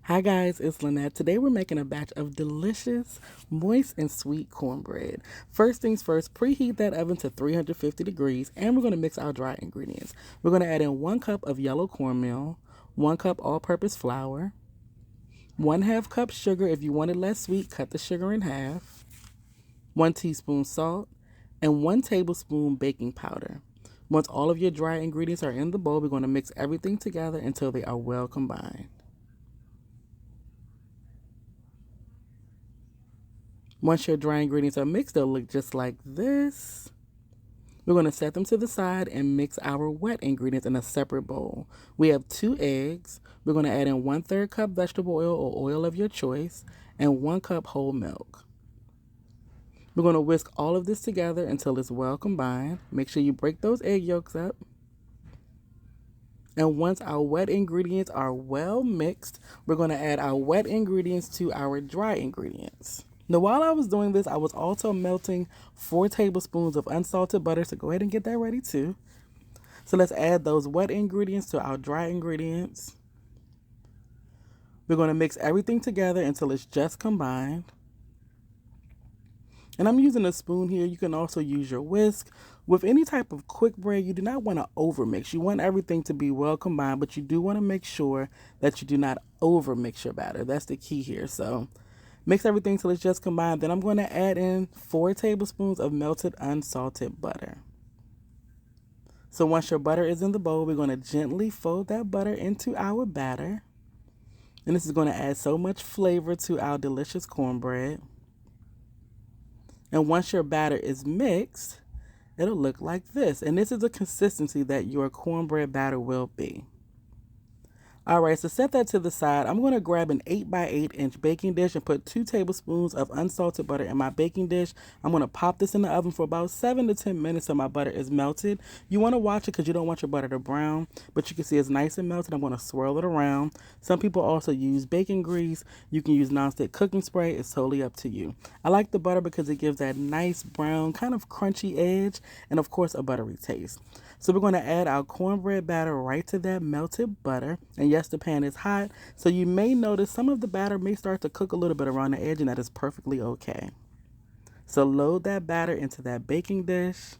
Hi guys, it's Lynette. Today we're making a batch of delicious, moist, and sweet cornbread. First things first, preheat that oven to 350 degrees and we're going to mix our dry ingredients. We're going to add in 1 cup of yellow cornmeal, 1 cup all-purpose flour, 1/2 cup sugar. If you want it less sweet, cut the sugar in half, 1 teaspoon salt, and 1 tablespoon baking powder. Once all of your dry ingredients are in the bowl, we're going to mix everything together until they are well combined. Once your dry ingredients are mixed, they'll look just like this. We're going to set them to the side and mix our wet ingredients in a separate bowl. We have 2 eggs. We're going to add in 1/3 cup vegetable oil or oil of your choice and 1 cup whole milk. We're going to whisk all of this together until it's well combined. Make sure you break those egg yolks up. And once our wet ingredients are well mixed, we're going to add our wet ingredients to our dry ingredients. Now, while I was doing this, I was also melting 4 tablespoons of unsalted butter, so go ahead and get that ready too. So let's add those wet ingredients to our dry ingredients. We're going to mix everything together until it's just combined. And I'm using a spoon here. You can also use your whisk. With any type of quick bread, you do not want to overmix. You want everything to be well combined, but you do want to make sure that you do not overmix your batter. That's the key here. So mix everything till it's just combined. Then I'm going to add in 4 tablespoons of melted unsalted butter. So once your butter is in the bowl, we're going to gently fold that butter into our batter. And this is going to add so much flavor to our delicious cornbread. And once your batter is mixed, it'll look like this. And this is the consistency that your cornbread batter will be. All right, so set that to the side. I'm going to grab an 8x8-inch baking dish and put 2 tablespoons of unsalted butter in my baking dish. I'm going to pop this in the oven for about 7 to 10 minutes so my butter is melted. You want to watch it because you don't want your butter to brown, but you can see it's nice and melted. I'm going to swirl it around. Some people also use baking grease. You can use nonstick cooking spray. It's totally up to you. I like the butter because it gives that nice brown, kind of crunchy edge, and of course a buttery taste. So we're going to add our cornbread batter right to that melted butter. And yes, the pan is hot, so you may notice some of the batter may start to cook a little bit around the edge, and that is perfectly okay. So load that batter into that baking dish.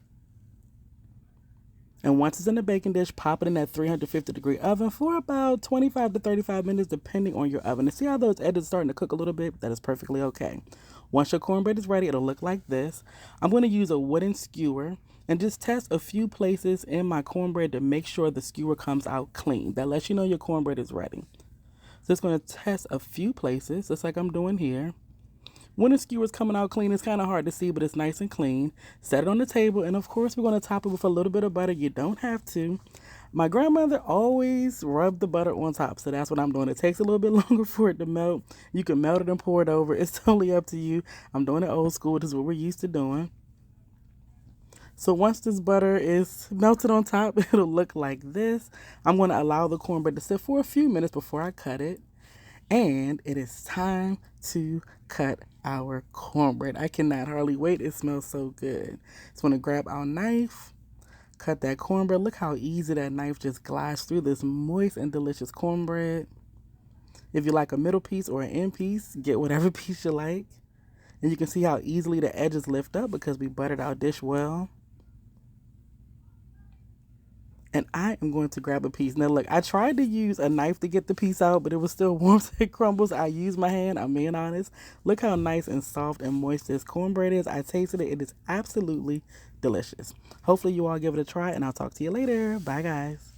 And once it's in the baking dish, pop it in that 350-degree oven for about 25 to 35 minutes, depending on your oven. And see how those edges are starting to cook a little bit? That is perfectly okay. Once your cornbread is ready, it'll look like this. I'm going to use a wooden skewer and just test a few places in my cornbread to make sure the skewer comes out clean. That lets you know your cornbread is ready. So it's going to test a few places, just like I'm doing here. When the skewer is coming out clean, it's kind of hard to see, but it's nice and clean. Set it on the table, and of course, we're going to top it with a little bit of butter. You don't have to. My grandmother always rubbed the butter on top, so that's what I'm doing. It takes a little bit longer for it to melt. You can melt it and pour it over. It's totally up to you. I'm doing it old school. This is what we're used to doing. So once this butter is melted on top, it'll look like this. I'm going to allow the cornbread to sit for a few minutes before I cut it. And it is time to cut our cornbread. I cannot hardly wait. It smells so good. So I'm going to grab our knife, cut that cornbread. Look how easy that knife just glides through this moist and delicious cornbread. If you like a middle piece or an end piece, get whatever piece you like. And you can see how easily the edges lift up because we buttered our dish well. And I am going to grab a piece. Now look, I tried to use a knife to get the piece out, but it was still warm, so it crumbles. I used my hand, I'm being honest. Look how nice and soft and moist this cornbread is. I tasted it. It is absolutely delicious. Hopefully you all give it a try, and I'll talk to you later. Bye, guys.